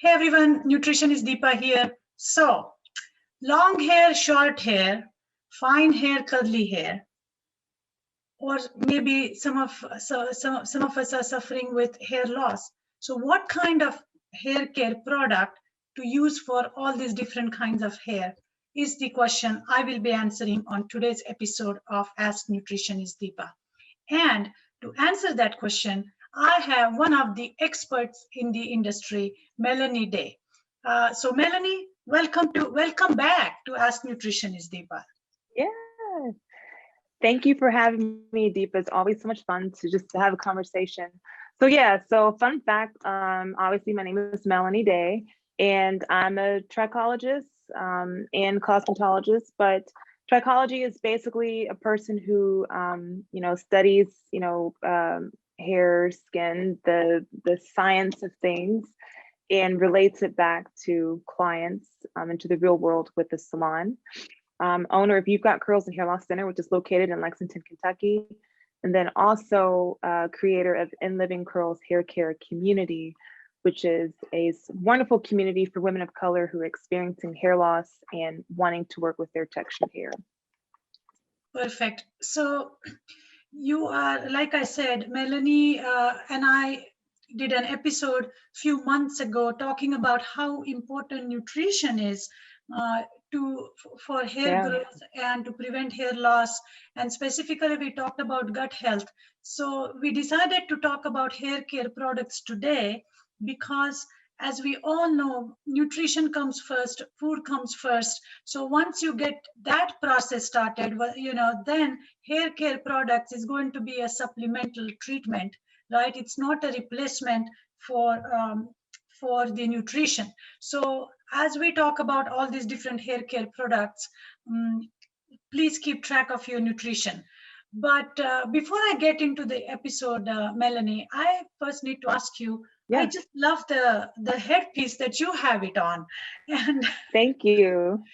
Hey everyone, Nutritionist Deepa here. So, long hair, short hair, fine hair, curly hair, or maybe some of us are suffering with hair loss. So, what kind of hair care product to use for all these different kinds of hair is the question I will be answering on today's episode of Ask Nutritionist Deepa. And to answer that question, I have one of the experts in the industry, Melanie Day. So Melanie, welcome back to Ask Nutritionist Deepa. Yeah, thank you for having me, Deepa. It's always so much fun to have a conversation. So fun fact, obviously my name is Melanie Day, and I'm a trichologist and cosmetologist, but trichology is basically a person who, studies, hair, skin, the science of things, and relates it back to clients into the real world with the salon. Owner of Ugotcurlz and Hair Loss Center, which is located in Lexington, Kentucky, and then also creator of Living Curls Haircare community, which is a wonderful community for women of color who are experiencing hair loss and wanting to work with their textured hair. Perfect. So you are, like I said, Melanie and I did an episode a few months ago talking about how important nutrition is for hair growth and to prevent hair loss. And specifically, we talked about gut health. So we decided to talk about hair care products today because, as we all know, nutrition comes first, food comes first. So once you get that process started, then hair care products is going to be a supplemental treatment, right? It's not a replacement for the nutrition. So as we talk about all these different hair care products, please keep track of your nutrition. But before I get into the episode, Melanie, I first need to ask you, I just love the headpiece that you have it on. And thank you.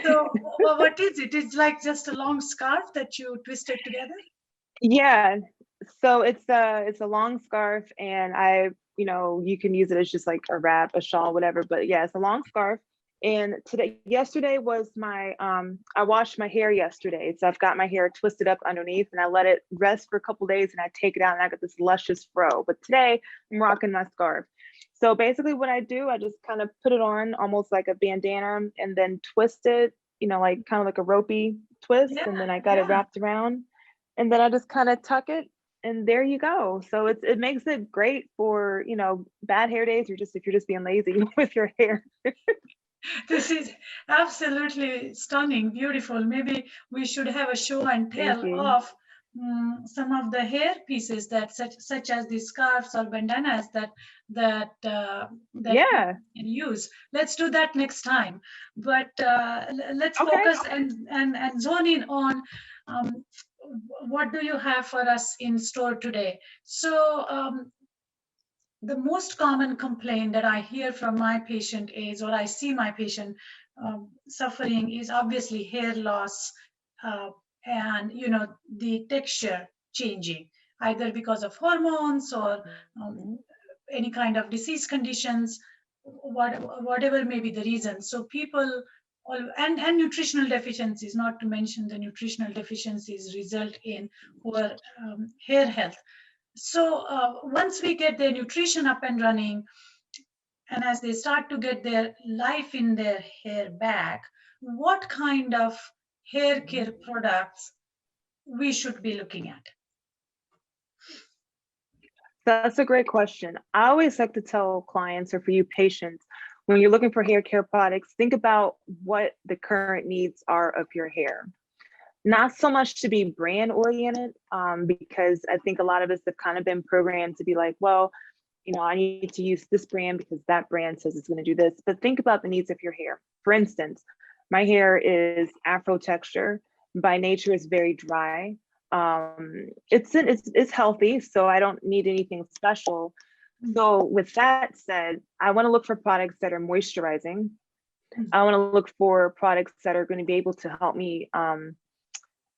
So what is it? It's like just a long scarf that you twisted together? Yeah, so it's a long scarf, and you can use it as just like a wrap, a shawl, whatever, but yeah, it's a long scarf. And yesterday was my, I washed my hair yesterday. So I've got my hair twisted up underneath and I let it rest for a couple days and I take it out and I got this luscious fro. But today I'm rocking my scarf. So basically what I do, I just kind of put it on almost like a bandana and then twist it, like kind of like a ropey twist. And then I got it wrapped around and then I just kind of tuck it. And there you go. So it makes it great for, bad hair days or if you're just being lazy with your hair. This is absolutely stunning, beautiful. Maybe we should have a show and tell of some of the hair pieces that such as the scarves or bandanas that you can use. Let's do that next time. But let's focus and zone in on what do you have for us in store today. So the most common complaint that I hear from my patient is, or I see my patient suffering, is obviously hair loss and the texture changing, either because of hormones or any kind of disease conditions, whatever may be the reason. So people and nutritional deficiencies, not to mention the nutritional deficiencies result in poor hair health. So once we get their nutrition up and running, and as they start to get their life in their hair back, what kind of hair care products we should be looking at? That's a great question. I always like to tell clients, or for you patients, when you're looking for hair care products, think about what the current needs are of your hair. Not so much to be brand oriented, because I think a lot of us have kind of been programmed to be like, well, I need to use this brand because that brand says it's going to do this. But think about the needs of your hair. For instance, my hair is Afro texture. By nature, is very dry. It's healthy, so I don't need anything special. So with that said, I want to look for products that are moisturizing. I want to look for products that are going to be able to help me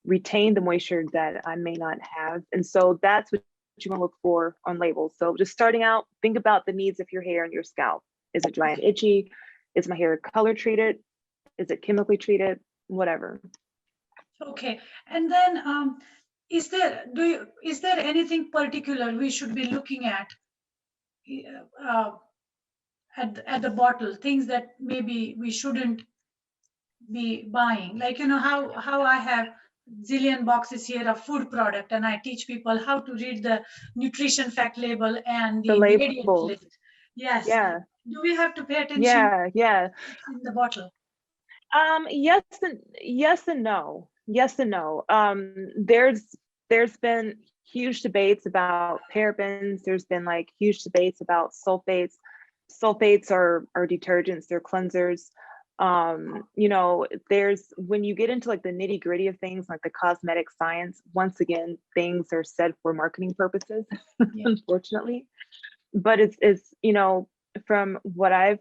retain the moisture that I may not have. And so that's what you want to look for on labels. So just starting out, think about the needs of your hair and your scalp. Is it dry and itchy? Is my hair color treated? Is it chemically treated? Whatever. Okay. And then is there anything particular we should be looking at at the bottle, things that maybe we shouldn't be buying? Like, you know, how I have zillion boxes here of food product, and I teach people how to read the nutrition fact label and the ingredient labels. list. Yes. Yeah. Do we have to pay attention? Yeah. In the bottle. Yes and no. Yes and no. There's been huge debates about parabens. There's been like huge debates about sulfates. Sulfates are detergents, they're cleansers. You know, there's, when you get into like the nitty gritty of things like the cosmetic science, once again, things are said for marketing purposes, unfortunately. But it's, you know, from what I've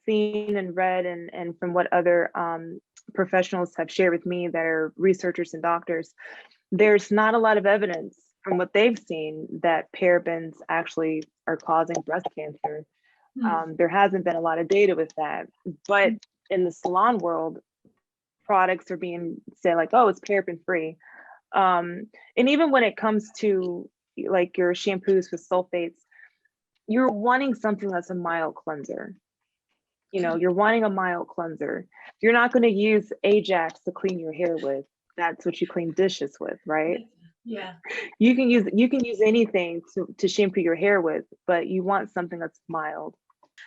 seen and read and from what other professionals have shared with me that are researchers and doctors, there's not a lot of evidence from what they've seen that parabens actually are causing breast cancer. There hasn't been a lot of data with that, but in the salon world, products are being said like, oh, it's paraben free. And even when it comes to like your shampoos with sulfates, you're wanting something that's a mild cleanser. You know, you're wanting a mild cleanser. You're not going to use Ajax to clean your hair with. That's what you clean dishes with, right? Yeah. You can use anything to shampoo your hair with, but you want something that's mild.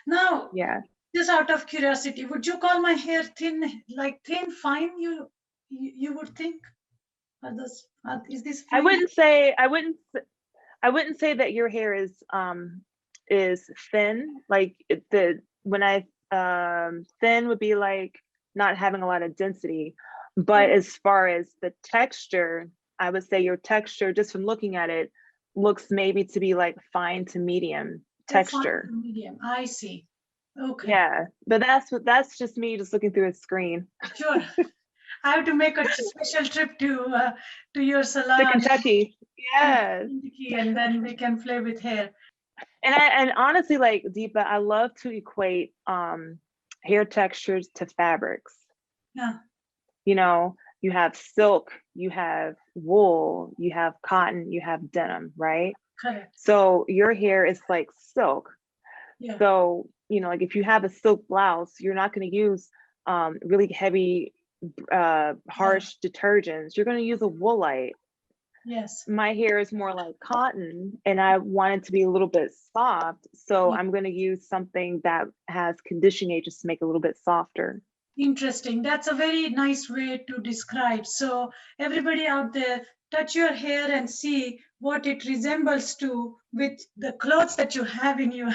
Now, yeah. Just out of curiosity, would you call my hair thin, like thin, fine? You would think? Is this fine? I wouldn't say that your hair is thin. Like thin would be like not having a lot of density. But as far as the texture, I would say your texture, just from looking at it, looks maybe to be like fine to medium texture. Fine to medium. I see. Okay. Yeah, but that's just me just looking through a screen. Sure. I have to make a special trip to your salon. To Kentucky. Yes. And then we can play with hair. And honestly, like Deepa, I love to equate hair textures to fabrics. Yeah. You know, you have silk, you have wool, you have cotton, you have denim, right? Correct. So your hair is like silk. Yeah. So, you know, like if you have a silk blouse, you're not going to use really heavy, harsh detergents. You're going to use a woolite. Yes. My hair is more like cotton and I want it to be a little bit soft. So I'm going to use something that has conditioning agents to make it a little bit softer. Interesting. That's a very nice way to describe. So everybody out there, touch your hair and see what it resembles to with the clothes that you have in your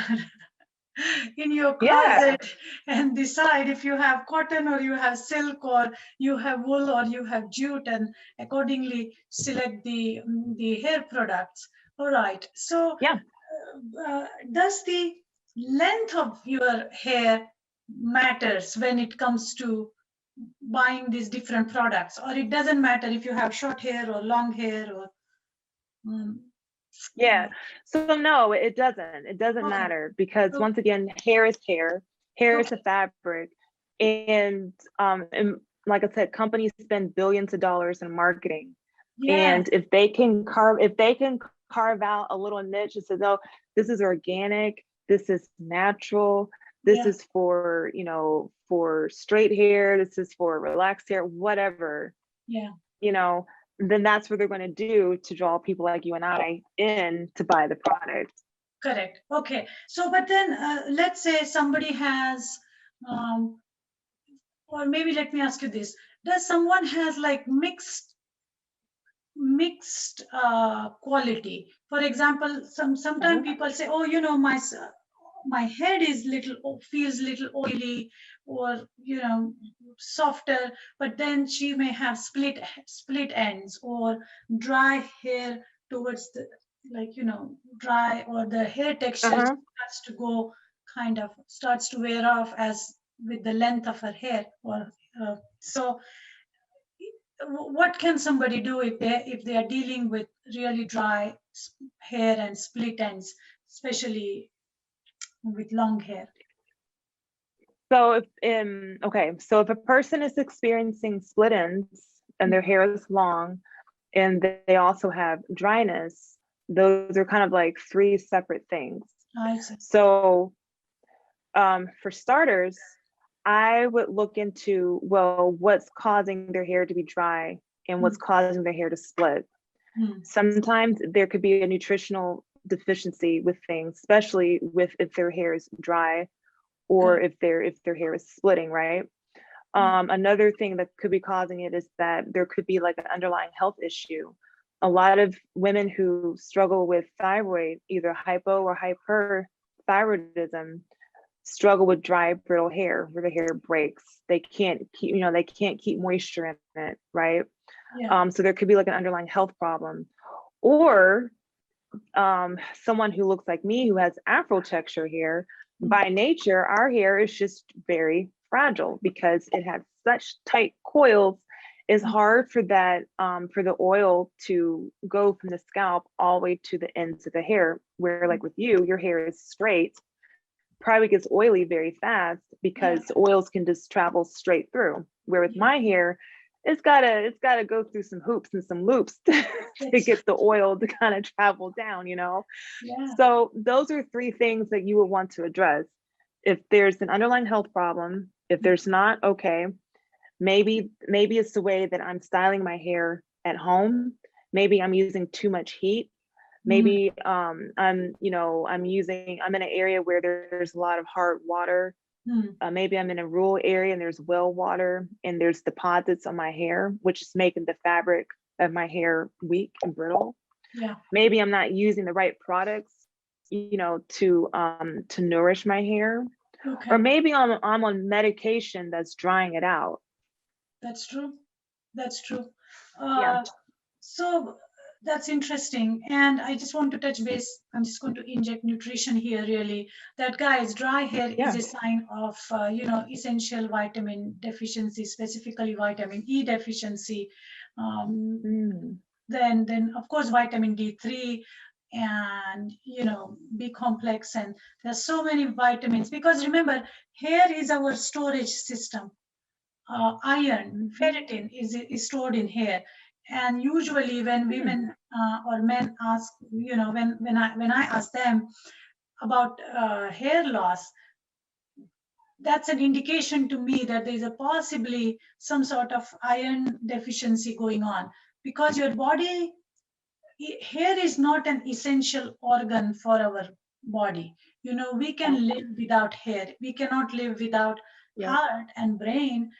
closet, and decide if you have cotton or you have silk or you have wool or you have jute, and accordingly select the hair products. All right. So does the length of your hair matters when it comes to buying these different products, or it doesn't matter if you have short hair or long hair or so no, it doesn't matter, because once again, hair is hair is a fabric, and like I said, companies spend billions of dollars in marketing, and if they can carve out a little niche and say, no, this is organic, this is natural, this is for, you know, for straight hair, this is for relaxed hair, whatever, you know, then that's what they're going to do to draw people like you and I in to buy the product. Correct. Okay. So, but then let's say somebody has, or maybe let me ask you this: does someone has like mixed quality? For example, sometimes people say, oh, you know, my head is feels little oily, or you know, softer, but then she may have split ends or dry hair towards the, like, you know, dry, or the hair texture starts to go, kind of starts to wear off as with the length of her hair, or so what can somebody do if they are dealing with really dry hair and split ends, especially with long hair? So if a person is experiencing split ends and their hair is long and they also have dryness, those are kind of like three separate things. I see. So for starters, I would look into, well, what's causing their hair to be dry and what's causing their hair to split. Sometimes there could be a nutritional deficiency with things, especially if their hair is dry or if their hair is splitting, right? Another thing that could be causing it is that there could be like an underlying health issue. A lot of women who struggle with thyroid, either hypo or hyperthyroidism, struggle with dry, brittle hair where the hair breaks. They can't keep moisture in it, right? Yeah. So there could be like an underlying health problem. Or someone who looks like me who has afro texture hair, by nature, our hair is just very fragile because it has such tight coils. It's hard for that, for the oil to go from the scalp all the way to the ends of the hair, where like with you, your hair is straight, probably gets oily very fast because oils can just travel straight through. Where with my hair, it's gotta go through some hoops and some loops to get the oil to kind of travel down, you know? Yeah. So those are three things that you would want to address. If there's an underlying health problem, if there's not, okay, maybe it's the way that I'm styling my hair at home. Maybe I'm using too much heat. Maybe I'm in an area where there's a lot of hard water. Maybe I'm in a rural area and there's well water and there's deposits on my hair, which is making the fabric of my hair weak and brittle. Yeah. Maybe I'm not using the right products, to nourish my hair. Okay. Or maybe I'm on medication that's drying it out. That's true. That's true. Yeah. So that's interesting. And I just want to touch base. I'm just going to inject nutrition here, really. That, guys, dry hair is a sign of, essential vitamin deficiency, specifically vitamin E deficiency. Then of course, vitamin D3 and, B complex. And there's so many vitamins, because remember, hair is our storage system. Iron, ferritin is stored in hair, and usually when women or men ask, when I ask them about hair loss, that's an indication to me that there is a possibly some sort of iron deficiency going on, because your body, hair is not an essential organ for our body. We can live without hair. We cannot live without heart and brain.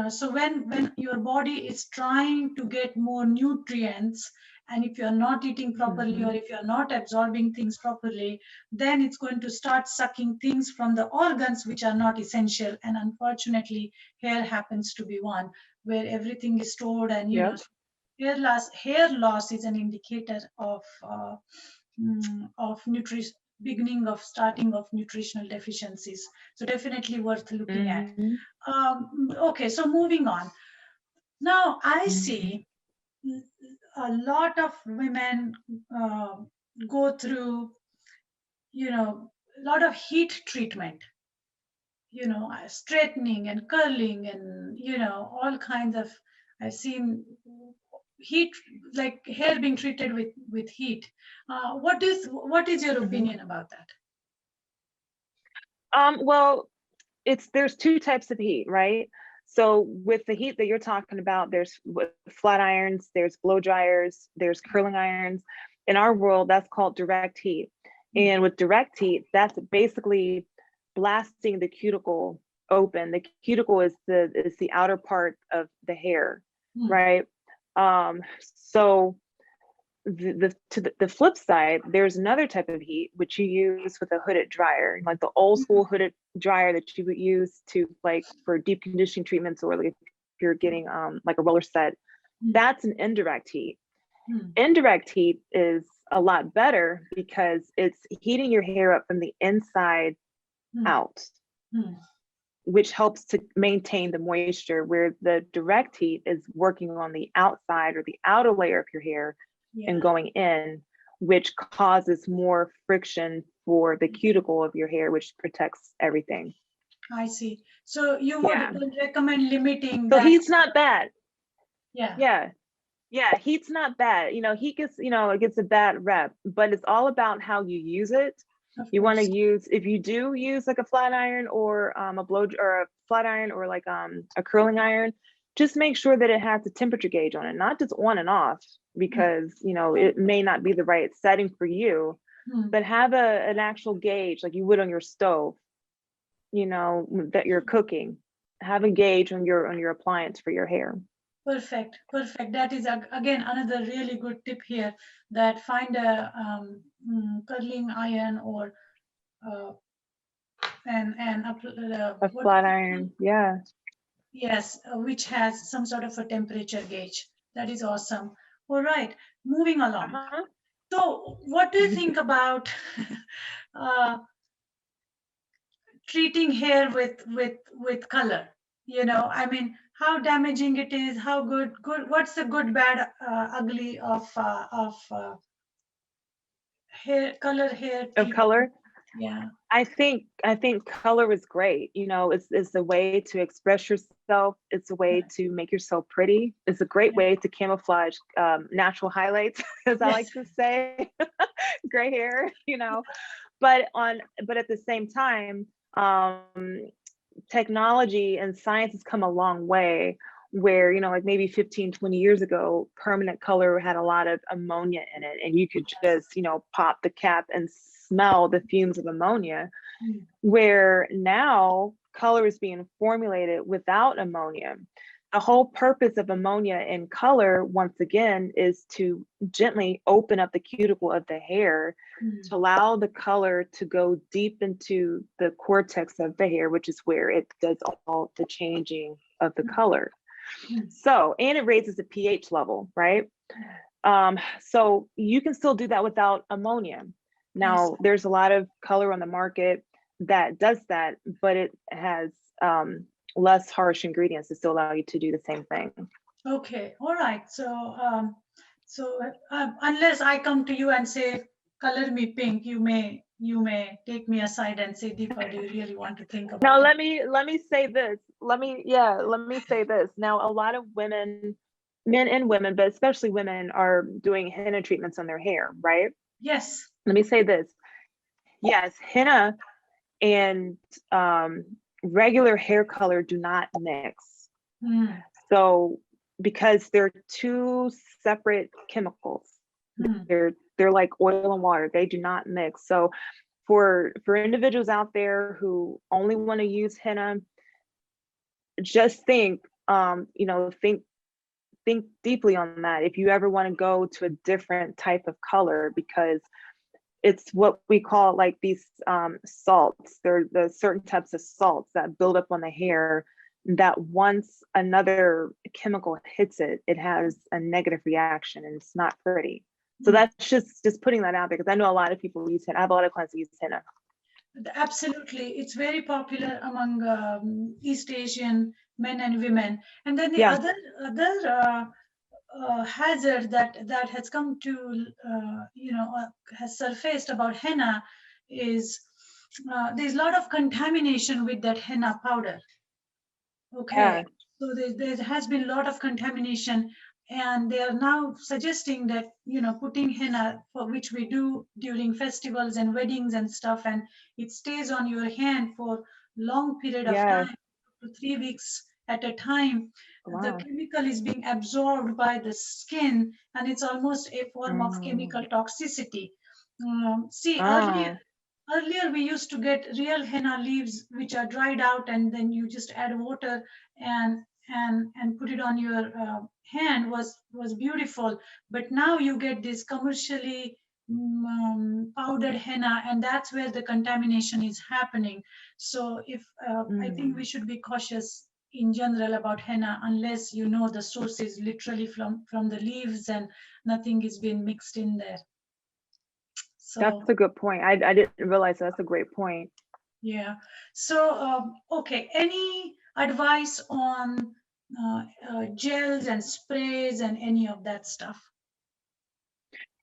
So when your body is trying to get more nutrients, and if you're not eating properly or if you're not absorbing things properly, then it's going to start sucking things from the organs which are not essential. And unfortunately, hair happens to be one where everything is stored. And hair loss is an indicator of starting of nutritional deficiencies. So definitely worth looking at. Okay, so moving on. Now I see a lot of women go through, a lot of heat treatment, straightening and curling and, all kinds of, I've seen heat, like hair being treated with heat. What is your opinion about that? Well, there's two types of heat, right? So with the heat that you're talking about, there's flat irons, there's blow dryers, there's curling irons. In our world, that's called direct heat. And with direct heat, that's basically blasting the cuticle open. The cuticle is the outer part of the hair, right? So the flip side, there's another type of heat which you use with a hooded dryer, like the old school hooded dryer that you would use to, like, for deep conditioning treatments, or like if you're getting like a roller set. That's an indirect heat. Indirect heat is a lot better because it's heating your hair up from the inside out, which helps to maintain the moisture, where the direct heat is working on the outside or the outer layer of your hair and going in, which causes more friction for the cuticle of your hair, which protects everything. I see. So you would recommend limiting so that. Heat's not bad. Yeah. Heat's not bad. Heat gets, it gets a bad rep, but it's all about how you use it. You want to use, if you do use like a flat iron or a blow, or a flat iron, or like a curling iron, just make sure that it has a temperature gauge on it, not just on and off, because it may not be the right setting for you, but have an actual gauge like you would on your stove, that you're cooking. Have a gauge on your appliance for your hair. Perfect. That is again another really good tip here, that find a curling iron or a flat iron. Yeah. Yes, which has some sort of a temperature gauge. That is awesome. All right, moving along. So what do you think about treating hair with color? I mean, how damaging it is, how good, what's the good, bad, ugly of hair color, hair of color? Yeah. I think color is great. It's a way to express yourself. It's a way to make yourself pretty. It's a great way to camouflage natural highlights, as I like to say, gray hair, but at the same time, technology and science has come a long way, where like maybe 15-20 years ago, permanent color had a lot of ammonia in it, and you could just pop the cap and smell the fumes of ammonia, where now color is being formulated without ammonia. The whole purpose of ammonia in color, once again, is to gently open up the cuticle of the hair to allow the color to go deep into the cortex of the hair, which is where it does all the changing of the color. So, and it raises the pH level, right? So you can still do that without ammonia. Now, there's a lot of color on the market that does that, but it has less harsh ingredients to still allow you to do the same thing. Okay, all right. So unless I come to you and say, color me pink, you may take me aside and say, Deepa, do you really want to think about now, it? let me say this. Let me say this. Now, a lot of women, men and women, but especially women, are doing henna treatments on their hair, right? Yes. Let me say this. Yes, henna and regular hair color do not mix. So, because they're two separate chemicals, they're like oil and water. They do not mix. So, for individuals out there who only want to use henna, just think deeply on that if you ever want to go to a different type of color, because it's what we call like these salts. They're the certain types of salts that build up on the hair, that once another chemical hits it, it has a negative reaction, and it's not pretty. So that's just putting that out there, because I know a lot of people use henna. I have a lot of clients who use henna. Absolutely, it's very popular among East Asian men and women. And then the other hazard that has come to has surfaced about henna is there's a lot of contamination with that henna powder. Okay, so there has been a lot of contamination, and they are now suggesting that putting henna, for which we do during festivals and weddings and stuff, and it stays on your hand for long period of time, up to 3 weeks at a time. The chemical is being absorbed by the skin, and it's almost a form of chemical toxicity. See, earlier we used to get real henna leaves which are dried out, and then you just add water and put it on your hand, was beautiful. But now you get this commercially powdered henna, and that's where the contamination is happening. So I think we should be cautious in general about henna, unless the source is literally from the leaves and nothing is being mixed in there. So that's a good point. I didn't realize that's a great point. Yeah. So okay, any advice on gels and sprays and any of that stuff?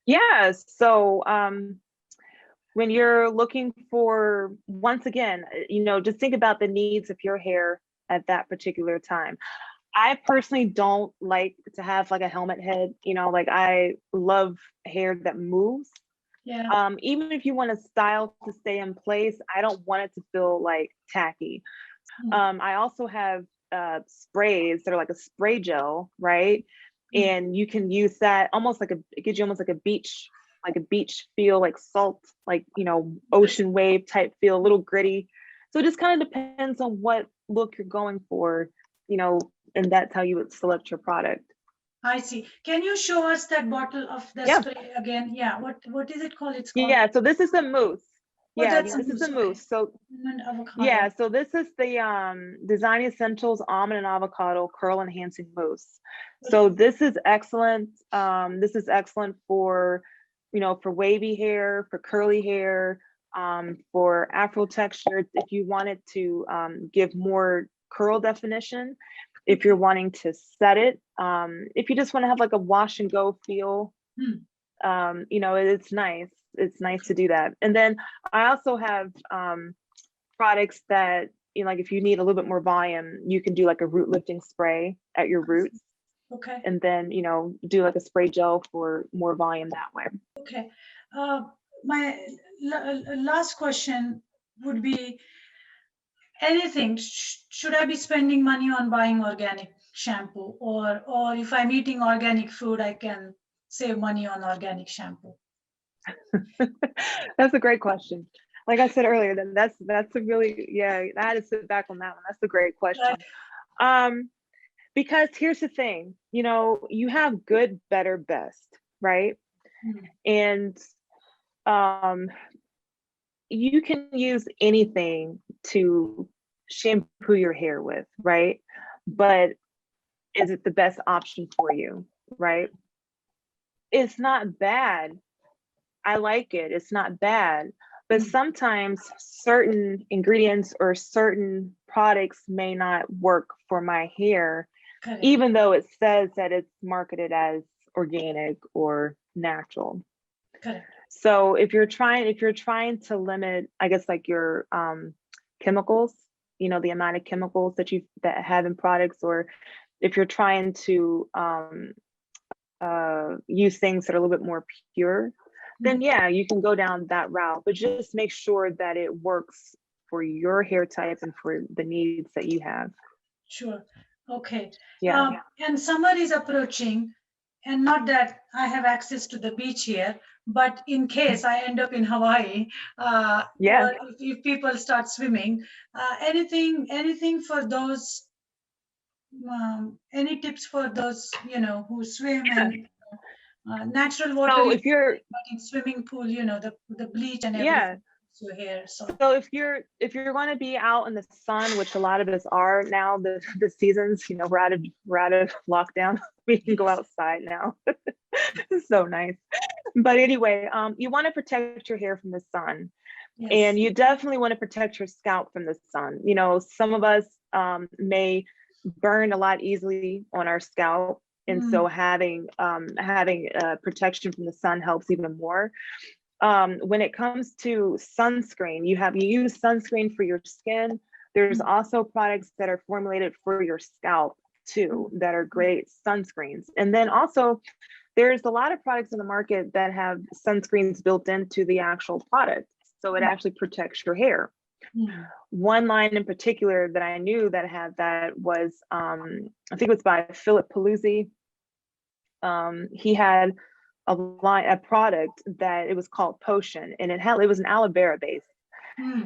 Yeah, so when you're looking for, once again, just think about the needs of your hair at that particular time. I personally don't like to have like a helmet head, like I love hair that moves. Yeah. Even if you want a style to stay in place, I don't want it to feel like tacky. I also have sprays that are like a spray gel, right? And you can use that almost like it gives you almost like a beach feel, like salt, like, ocean wave type feel, a little gritty. So it just kind of depends on what look you're going for, and that's how you would select your product. I see. Can you show us that bottle of the Yeah. spray again? Yeah. What is it called? It's called. Yeah. So this is the mousse. Oh, Yeah, that's a this is the mousse. Okay. mousse. So And avocado. yeah, so this is the Design Essentials Almond and Avocado Curl Enhancing Mousse. So this is excellent. This is excellent for, for wavy hair, for curly hair, for afro texture. If you wanted to give more curl definition, if you're wanting to set it, if you just want to have like a wash and go feel, it's nice. It's nice to do that. And then I also have products that, like if you need a little bit more volume, you can do like a root lifting spray at your roots. Okay. And then, do like a spray gel for more volume that way. Okay. My last question would be anything. Should I be spending money on buying organic shampoo, or if I'm eating organic food, I can save money on organic shampoo? That's a great question. Like I said earlier, then that's a really, yeah, I had to sit back on that one. That's a great question. Because here's the thing, you have good, better, best, right? And you can use anything to shampoo your hair with, right? But is it the best option for you, right? It's not bad. I like it. It's not bad. But sometimes certain ingredients or certain products may not work for my hair, even though it says that it's marketed as organic or natural. Correct. So if you're trying to limit, I guess, like your chemicals, the amount of chemicals that have in products, or if you're trying to use things that are a little bit more pure, then yeah, you can go down that route, but just make sure that it works for your hair type and for the needs that you have. Sure. Okay. Yeah. And summer is approaching, and not that I have access to the beach here, but in case I end up in Hawaii, or if people start swimming, anything for those, any tips for those, who swim and natural water. So if you're in swimming pool, the bleach and everything. Your hair. So if you're going to be out in the sun, which a lot of us are now, the seasons, we're out of lockdown. We can go outside now. It's so nice. But anyway, you want to protect your hair from the sun. Yes. And you definitely want to protect your scalp from the sun. Some of us may burn a lot easily on our scalp. And so having protection from the sun helps even more. When it comes to sunscreen, you use sunscreen for your skin. There's also products that are formulated for your scalp too, that are great sunscreens. And then also there's a lot of products in the market that have sunscreens built into the actual product. So it actually protects your hair. One line in particular that I knew that had that was, I think it was by Philip Paluzzi. He had a product that it was called Potion, and it was an aloe vera base.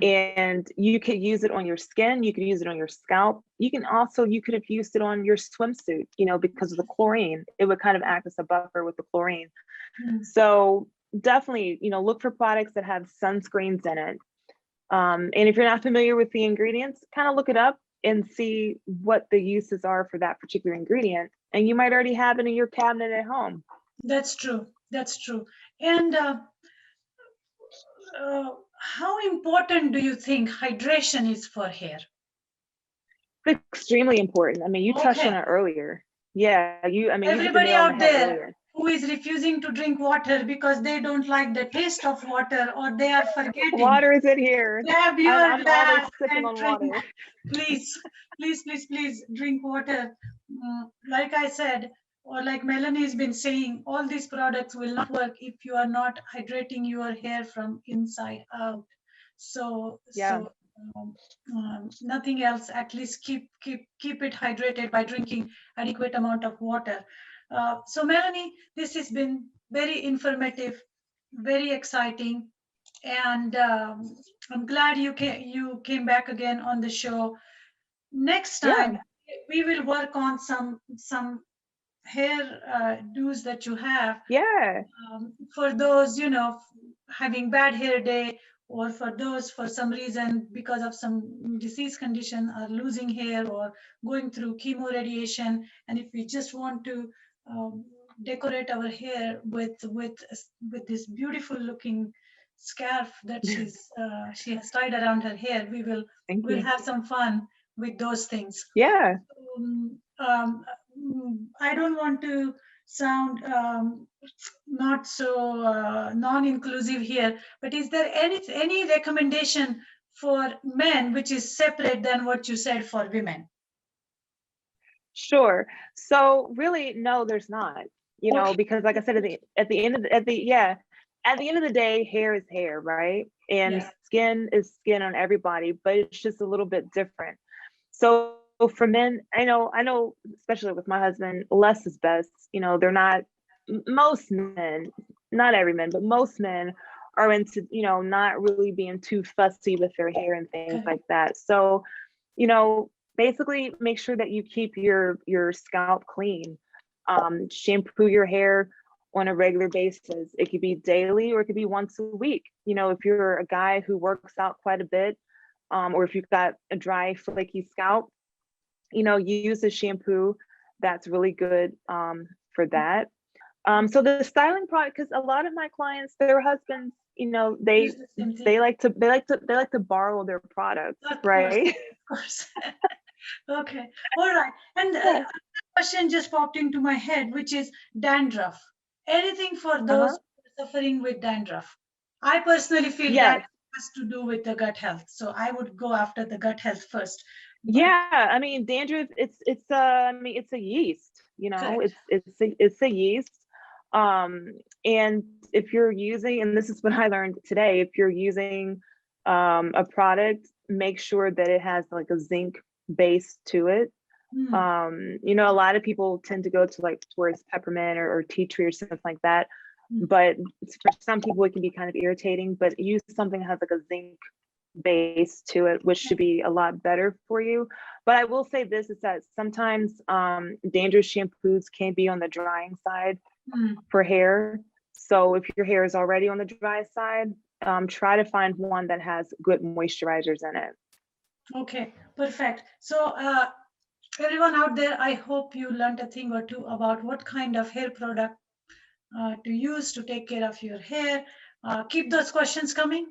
And you could use it on your skin, you could use it on your scalp. You could have used it on your swimsuit, because of the chlorine. It would kind of act as a buffer with the chlorine. So definitely, look for products that have sunscreens in it. And if you're not familiar with the ingredients, kind of look it up and see what the uses are for that particular ingredient. And you might already have it in your cabinet at home. That's true. And how important do you think hydration is for hair? It's extremely important. I mean, you touched on it earlier. Yeah, everybody out there who is refusing to drink water because they don't like the taste of water, or they are forgetting. Water is in here. Grab your I'm always glass sipping and on drink. water. Please, please, please, please drink water. Like I said, or like Melanie has been saying, all these products will not work if you are not hydrating your hair from inside out. So, Yeah. nothing else. At least keep it hydrated by drinking adequate amount of water. So Melanie, this has been very informative, very exciting, and I'm glad you came back again on the show. Next Yeah. time we will work on some hair do's that you have, Yeah. for those, having bad hair day, or for those for some reason because of some disease condition are losing hair or going through chemo radiation, and if we just want to um, decorate our hair with this beautiful looking scarf that she has tied around her hair, Thank we'll you. have some fun with those things. Yeah. I don't want to sound not so non-inclusive here, but is there any recommendation for men which is separate than what you said for women? Sure. So really, no, there's not. Okay. Because like I said, at the end of the day, hair is hair, right? And Yeah. skin is skin on everybody, but it's just a little bit different. So for men, I know, especially with my husband, less is best. They're not, most men, not every man, but most men are into, not really being too fussy with their hair and things Correct. like that. So, basically make sure that you keep your scalp clean. Shampoo your hair on a regular basis. It could be daily or it could be once a week. If you're a guy who works out quite a bit, or if you've got a dry, flaky scalp, use a shampoo that's really good for that. So the styling product, because a lot of my clients, their husbands, Use the same thing. they like to borrow their products, Of course, right? of course. Okay, all right. And Yeah. a question just popped into my head, which is dandruff. Anything for Uh-huh. those suffering with dandruff? I personally feel Yes. dandruff has to do with the gut health, so I would go after the gut health first. But Yeah. I mean, dandruff, it's a yeast, correct. it's a yeast. And if you're using, and this is what I learned today, if you're using a product, make sure that it has like a zinc base to it. A lot of people tend to go to like towards peppermint or tea tree or something like that. But for some people it can be kind of irritating, but use something that has like a zinc base to it, which should be a lot better for you. But I will say this is that sometimes dangerous shampoos can be on the drying side for hair. So if your hair is already on the dry side, try to find one that has good moisturizers in it. Okay, perfect. So everyone out there, I hope you learned a thing or two about what kind of hair product to use to take care of your hair. Keep those questions coming,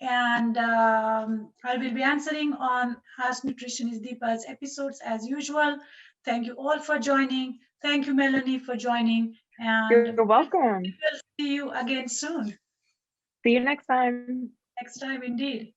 and I will be answering on Ask Nutritionist Deepa's episodes as usual. Thank you all for joining. Thank you, Melanie, for joining. And You're welcome. we will see you again soon. See you next time. Next time, indeed.